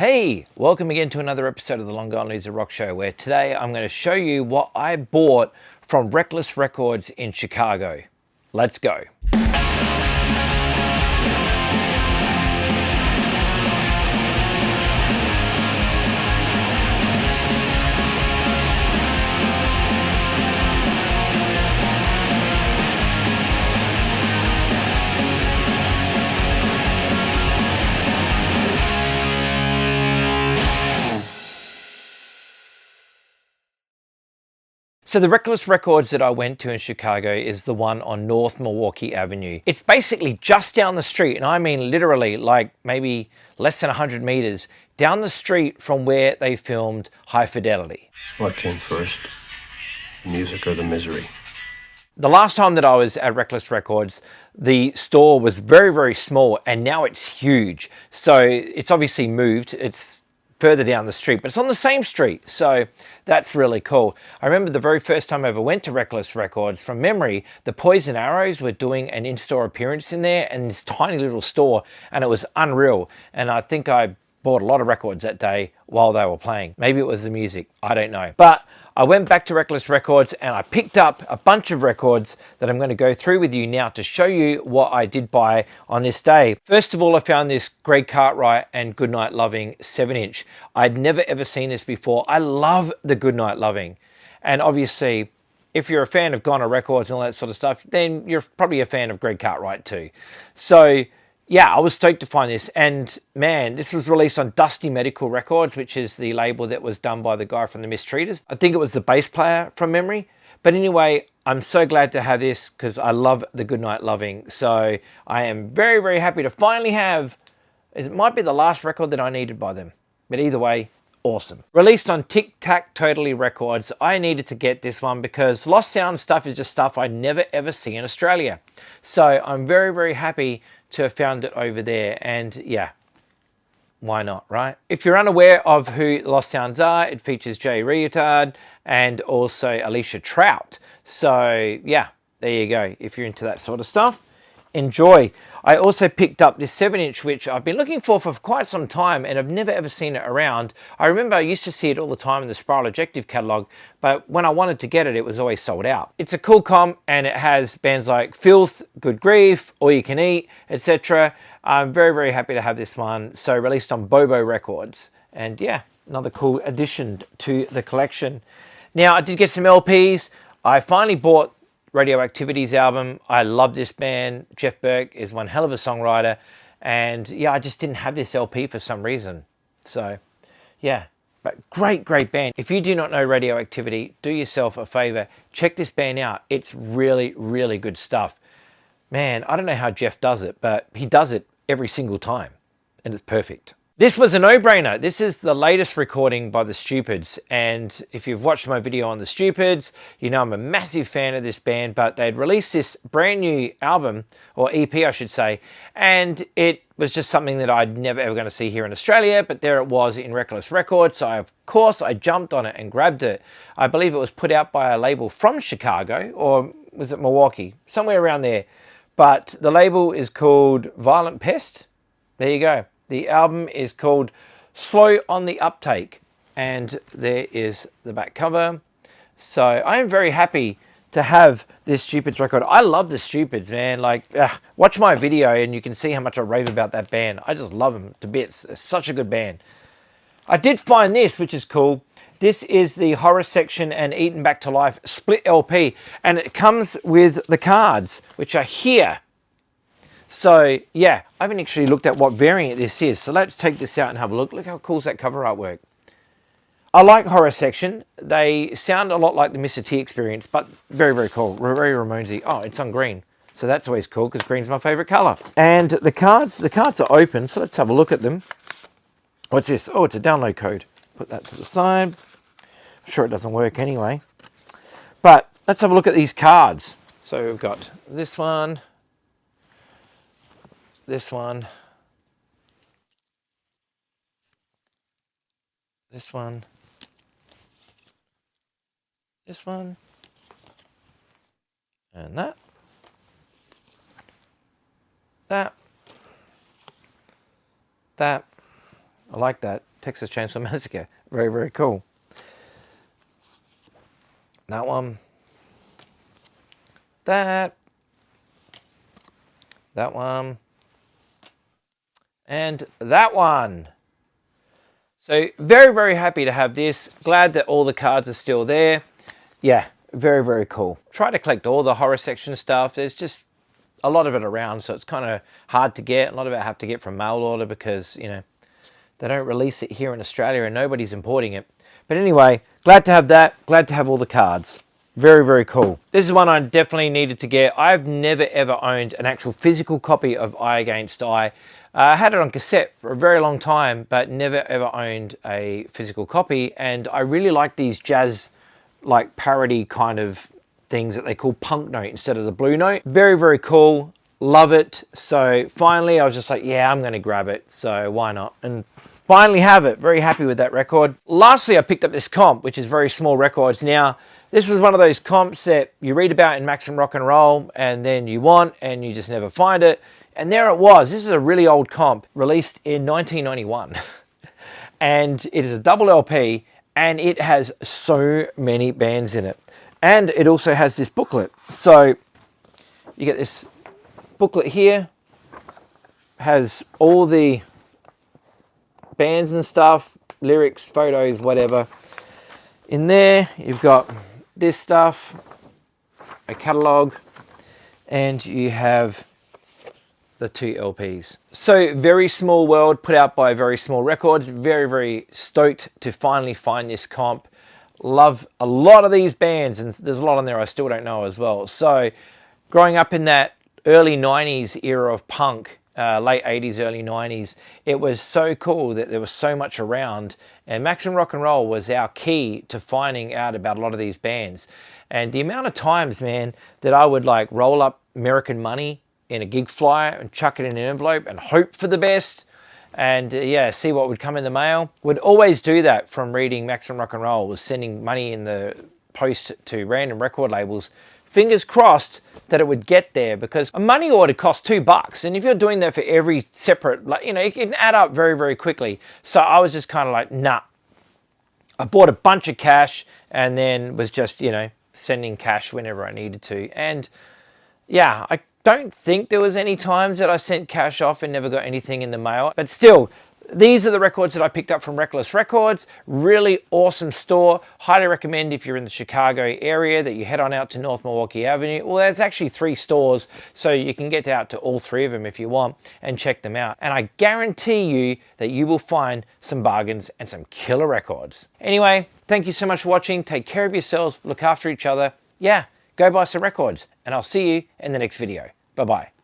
Hey, welcome again to another episode of the Long Gone Loser Rock Show, where today I'm going to show you what I bought from Reckless Records in Chicago. Let's go. So the Reckless Records that I went to in Chicago is the one on North Milwaukee Avenue. It's basically just down the street, and I mean literally like maybe less than 100 meters down the street from where they filmed High Fidelity. What came first, the music or the misery? The last time that I was at Reckless Records, the store was very, very small, and now it's huge. So it's obviously moved. It's further down the street, but it's on the same street. So that's really cool. I remember the very first time I ever went to Reckless Records, from memory, the Poison Arrows were doing an in-store appearance in there, and this tiny little store, and it was unreal. And I think I bought a lot of records that day while they were playing. Maybe it was the music, I don't know. But I went back to Reckless Records and I picked up a bunch of records that I'm going to go through with you now to show you what I did buy on this day. First of all, I found this Greg Cartrite and Goodnight Loving 7-inch. I'd never ever seen this before. I love the Goodnight Loving. And obviously, if you're a fan of Goner Records and all that sort of stuff, then you're probably a fan of Greg Cartrite too. So yeah, I was stoked to find this, and man, this was released on Dusty Medical Records, which is the label that was done by the guy from the Mistreaters. I think it was the bass player from memory. But anyway, I'm so glad to have this because I love the Goodnight Loving. So I am very, very happy to finally have, it might be the last record that I needed by them. But either way, awesome. Released on Tic Tac Totally Records, I needed to get this one because Lost Sound stuff is just stuff I never ever see in Australia. So I'm very, very happy to have found it over there, and yeah, why not, right? If you're unaware of who Lost Sounds are, it features Jay Reutard and also Alicia Trout. So yeah, there you go. If you're into that sort of stuff, enjoy. I also picked up this 7-inch, which I've been looking for quite some time, and I've never ever seen it around. I remember I used to see it all the time in the Spiral Ejective catalog, but when I wanted to get it, it was always sold out. It's a cool comp, and it has bands like Filth, Good Grief, All You Can Eat, etc. I'm very, very happy to have this one. So released on Bobo Records, and yeah, another cool addition to the collection. Now, I did get some LPs. I finally bought Radioactivity's album. I love this band. Jeff Burke is one hell of a songwriter, and yeah, I just didn't have this LP for some reason. So yeah, but great band. If you do not know Radioactivity, do yourself a favor, check this band out. It's really, really good stuff. Man, I don't know how Jeff does it, but he does it every single time, and it's perfect. This was a no-brainer. This is the latest recording by the Stupids, and if you've watched my video on the Stupids, you know I'm a massive fan of this band, but they'd released this brand new album, or EP I should say, and it was just something that I'd never ever going to see here in Australia, but there it was in Reckless Records, so of course I jumped on it and grabbed it. I believe it was put out by a label from Chicago, or was it Milwaukee? Somewhere around there. But the label is called Violent Pest. There you go. The album is called Slow on the Uptake, and there is the back cover. So I am very happy to have this Stupids record. I love the Stupids, man. Like, watch my video and you can see how much I rave about that band. I just love them to bits. It's such a good band. I did find this, which is cool. This is the Horror Section and Eaten Back to Life split LP, and it comes with the cards, which are here. So yeah, I haven't actually looked at what variant this is. So let's take this out and have a look. Look how cool is that cover artwork. I like Horror Section. They sound a lot like the Mr. T Experience, but very, very cool. Very Ramonesy. Oh, it's on green. So that's always cool because green's my favorite color. And the cards are open. So let's have a look at them. What's this? Oh, it's a download code. Put that to the side. I'm sure it doesn't work anyway. But let's have a look at these cards. So we've got this one. This one, this one, this one, and that, that. I like that. Texas Chainsaw Massacre. Very, very cool. That one. That one. And that one. So very, very happy to have this. Glad that all the cards are still there. Yeah, very, very cool. Try to collect all the horror section stuff. There's just a lot of it around, so it's kind of hard to get. A lot of it I have to get from mail order because, you know, they don't release it here in Australia and nobody's importing it. But anyway, glad to have that. Glad to have all the cards. Very, very cool. This is one I definitely needed to get. I've never ever owned an actual physical copy of Eye Against Eye. I had it on cassette for a very long time, but never ever owned a physical copy. And I really like these jazz, like parody kind of things that they call punk note instead of the blue note. Very, very cool. Love it. So finally I was just like, yeah, I'm going to grab it. So why not? And finally have it. Very happy with that record. Lastly, I picked up this comp, which is Very Small Records. Now, this was one of those comps that you read about in Maximum Rock and Roll and then you want and you just never find it. And there it was. This is a really old comp released in 1991. And it is a double LP and it has so many bands in it. And it also has this booklet. So you get this booklet here, has all the bands and stuff, lyrics, photos, whatever. In there, you've got this stuff, a catalog, and you have the 2 LPs. So Very Small World, put out by Very Small Records. Very, very stoked to finally find this comp. Love a lot of these bands, and there's a lot on there I still don't know as well. So growing up in that early 90s era of punk, late 80s, early 90s, it was so cool that there was so much around, and Maximum Rock and Roll was our key to finding out about a lot of these bands. And the amount of times, man, that I would like roll up American Money in a gig flyer and chuck it in an envelope and hope for the best, and yeah, see what would come in the mail. Would always do that from reading Maximum Rock and Roll, was sending money in the post to random record labels, fingers crossed that it would get there, because a money order costs $2, and if you're doing that for every separate, like, you know, it can add up very, very quickly. So I was just kind of like, nah. I bought a bunch of cash and then was just, you know, sending cash whenever I needed to. And yeah, I don't think there was any times that I sent cash off and never got anything in the mail. But still, these are the records that I picked up from Reckless Records. Really awesome store. Highly recommend if you're in the Chicago area that you head on out to North Milwaukee Avenue. Well, there's actually 3 stores, so you can get out to all 3 of them if you want and check them out. And I guarantee you that you will find some bargains and some killer records. Anyway, thank you so much for watching. Take care of yourselves. Look after each other. Yeah, go buy some records, and I'll see you in the next video. Bye-bye.